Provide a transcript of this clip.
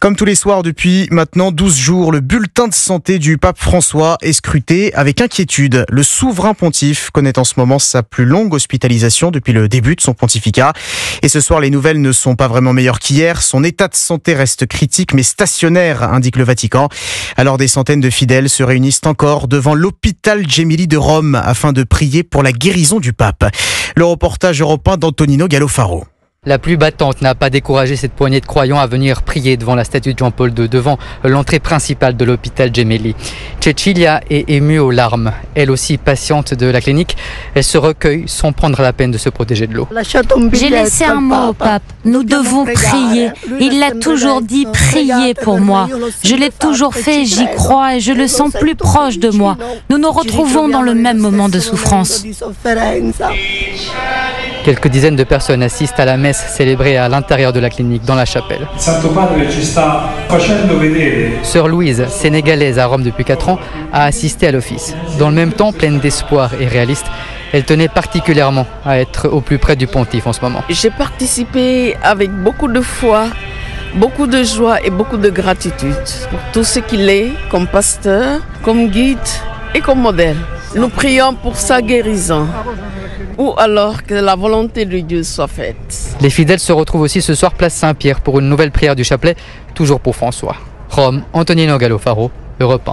Comme tous les soirs depuis maintenant 12 jours, le bulletin de santé du pape François est scruté avec inquiétude. Le souverain pontife connaît en ce moment sa plus longue hospitalisation depuis le début de son pontificat. Et ce soir, les nouvelles ne sont pas vraiment meilleures qu'hier. Son état de santé reste critique mais stationnaire, indique le Vatican. Alors des centaines de fidèles se réunissent encore devant l'hôpital Gemelli de Rome afin de prier pour la guérison du pape. Le reportage européen d'Antonino Galofaro. La pluie battante n'a pas découragé cette poignée de croyants à venir prier devant la statue de Jean-Paul II, devant l'entrée principale de l'hôpital Gemelli. Cecilia est émue aux larmes. Elle aussi patiente de la clinique, elle se recueille sans prendre la peine de se protéger de l'eau. J'ai laissé un mot au pape. Nous devons prier. Il l'a toujours dit, priez pour moi. Je l'ai toujours fait, j'y crois et je le sens plus proche de moi. Nous nous retrouvons dans le même moment de souffrance. Quelques dizaines de personnes assistent à la messe célébrée à l'intérieur de la clinique, dans la chapelle. Sœur Louise, sénégalaise à Rome depuis 4 ans, a assisté à l'office. Dans le même temps, pleine d'espoir et réaliste, elle tenait particulièrement à être au plus près du pontife en ce moment. J'ai participé avec beaucoup de foi, beaucoup de joie et beaucoup de gratitude pour tout ce qu'il est comme pasteur, comme guide et comme modèle. Nous prions pour sa guérison. Ou alors que la volonté de Dieu soit faite. Les fidèles se retrouvent aussi ce soir place Saint-Pierre pour une nouvelle prière du chapelet, toujours pour François. Rome, Antonino Galofaro, Europe 1.